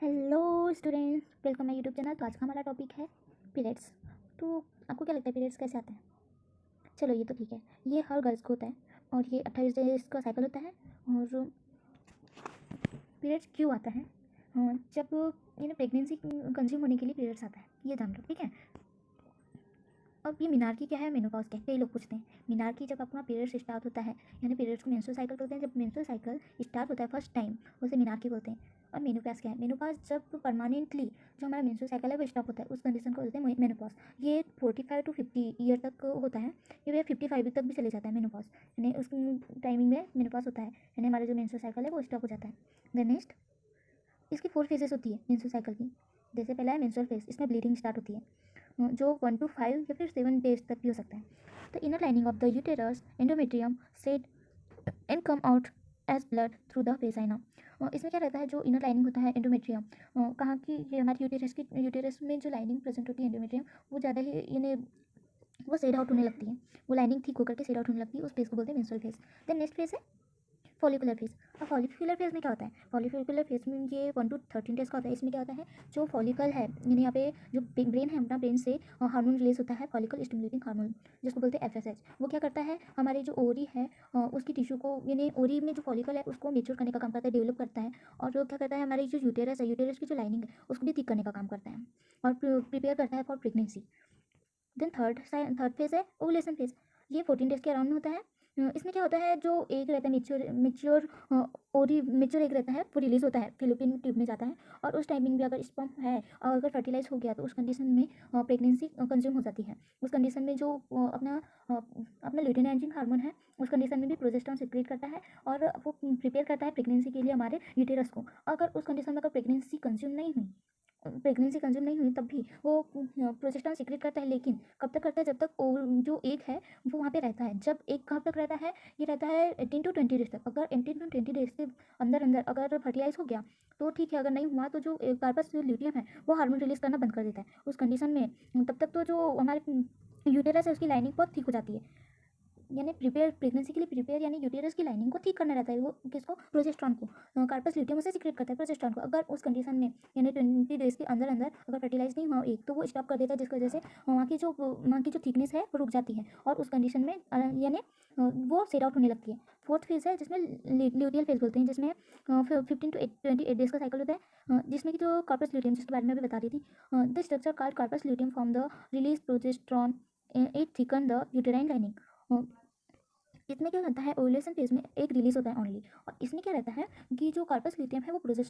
Hello students, welcome my YouTube channel. तो आज का हमारा टॉपिक है पीरियड्स। तो आपको क्या लगता है पीरियड्स कैसे आते हैं? चलो ये तो ठीक है, ये हर गर्ल्स को होता है और ये 28 डेज का साइकिल होता है। और पीरियड्स क्यों आता है? जब प्रेगनेंसी कंज्यूम होने के लिए पीरियड्स आता है, ये जान लो, ठीक है। अब ये मिनार्की क्या है, मेनोपॉज क्या है, कई लोग पूछते हैं। मिनार्की जब अपना पीरियड्स स्टार्ट होता है, यानी पीरियड्स को मेंस्ट्रुअल साइकिल बोलते हैं। जब मेंस्ट्रुअल साइकिल स्टार्ट होता है फर्स्ट टाइम, उसे मिनार्की बोलते हैं। और मेनोपॉज क्या है? मेनोपॉज जब परमानेंटली जो हमारा मेंस्ट्रुअल साइकिल है वो स्टॉप होता है, उस कंडीशन को बोलते हैं मेनोपॉज। ये 45 to 50 ईयर तक होता है, ये 55 तक भी चले जाता है मेनोपॉज, यानी उस टाइमिंग में मेनोपॉज होता है, यानी हमारा जो मेंस्ट्रुअल साइकिल है वो स्टॉप हो जाता है। देन नेक्स्ट, इसकी 4 फेजेस होती है मेंस्ट्रुअल साइकिल की। जैसे पहला है मेंस्ट्रुअल फेज, इसमें ब्लीडिंग स्टार्ट होती है, जो 1 to 5 या फिर 7 डेज तक भी हो सकता है। The inner lining of the uterus endometrium shed and come out as blood through the vagina. इसमें क्या रहता है, जो इनर लाइनिंग होता है एंडोमेट्रियम, कहाँ की, ये हमारे यूटेरस में जो लाइनिंग प्रेजेंट होती है एंडोमेट्रियम, वो ज़्यादा ही यानी वो सेड आउट होने लगती है, वो लाइनिंग ठीक होकर के सेड आउट होने लगती है, उस फेज को बोलते हैं menstrual phase. Then next phase है फॉलिकुलर फेज। अब फॉलिकुलर फेज में क्या होता है? फॉलिकुलर फेज में ये 1 to 13 डेज का होता है। इसमें क्या होता है, जो फॉलिकल है यानी यहाँ पे जो ब्रेन है, अपना ब्रेन से हार्मोन रिलीज होता है, फॉलिकल स्टिमुलेटिंग हार्मोन, जिसको बोलते हैं FSH। वो क्या करता है, हमारी जो ओरी है उसकी टिश्यू को, यानी ओरी में जो फॉलिकल है उसको मेच्योर करने का काम करता है, डेवलप करता है। और वो क्या करता है, हमारी जो यूटेरस है, यूटेरस की जो लाइनिंग है उसको भी थिक करने का काम करता है और प्रिपेयर करता है for pregnancy. Then third phase है ओवुलेशन फेज। ये 14 डेज के अराउंड में होता है। इसमें क्या होता है, जो एग रहता है मेच्योर ओरी मेच्योर एग रहता है, वो रिलीज होता है, फिलिपिन ट्यूब में जाता है। और उस टाइमिंग में अगर स्पर्म है और अगर फर्टिलाइज हो गया तो उस कंडीशन में प्रेगनेंसी कंज्यूम हो जाती है। उस कंडीशन में जो अपना ल्यूटिन हार्मोन है, उस कंडीशन में भी प्रोजेस्टेरोन सिक्रेट करता है और वो प्रिपेयर करता है प्रेगनेंसी के लिए हमारे यूटेरस को। अगर उस कंडीशन में अगर प्रेगनेंसी कंज्यूम नहीं हुई तब भी वो प्रोजेस्टेरोन सीक्रेट करता है, लेकिन कब तक करता है, जब तक जो एग है वो वहाँ पे रहता है। जब एग कब तक रहता है, ये रहता है 18 to 20 डेज तक। अगर 18 to 20 डेज के अंदर अंदर अगर फर्टिलाइज हो गया तो ठीक है, अगर नहीं हुआ तो जो कार्पस ल्यूटियम है वो हार्मोन रिलीज करना बंद कर देता है। उस कंडीशन में तब तक तो जो हमारे यूटेरस है उसकी लाइनिंग बहुत ठीक हो जाती है, यानी प्रिपेयर प्रेगनेंसी के लिए प्रिपेयर, यानी यूटेरस की लाइनिंग को ठीक करना रहता है। वो किसको? प्रोजेस्टेरोन को। कार्पस ल्यूटियम उसे सीक्रेट करता है, प्रोजेस्टेरोन को। अगर उस कंडीशन में यानी 20 डेज के अंदर अंदर अगर फर्टिलाइज नहीं हुआ एक, तो वो स्टॉप कर देता है, जिसकी वजह से वहाँ की जो थिकनेस है वो रुक जाती है और उस कंडीशन में यानी वो सेट आउट होने लगती है। फोर्थ फेज है जिसमें ल्यूटियल फेज बोलते हैं, जिसमें 15 to 28 डेज का साइकिल होता है, जिसमें कि जो कार्पस ल्यूटियम, जिसके बारे में अभी बता रही थी, the structure called corpus luteum from the release progesterone, it thicken the uterine lining. इसमें क्या होता है, ओव्यूलेशन फेज में एक रिलीज होता है ओनली। और इसमें क्या रहता है कि जो कार्पस ल्यूटियम है वो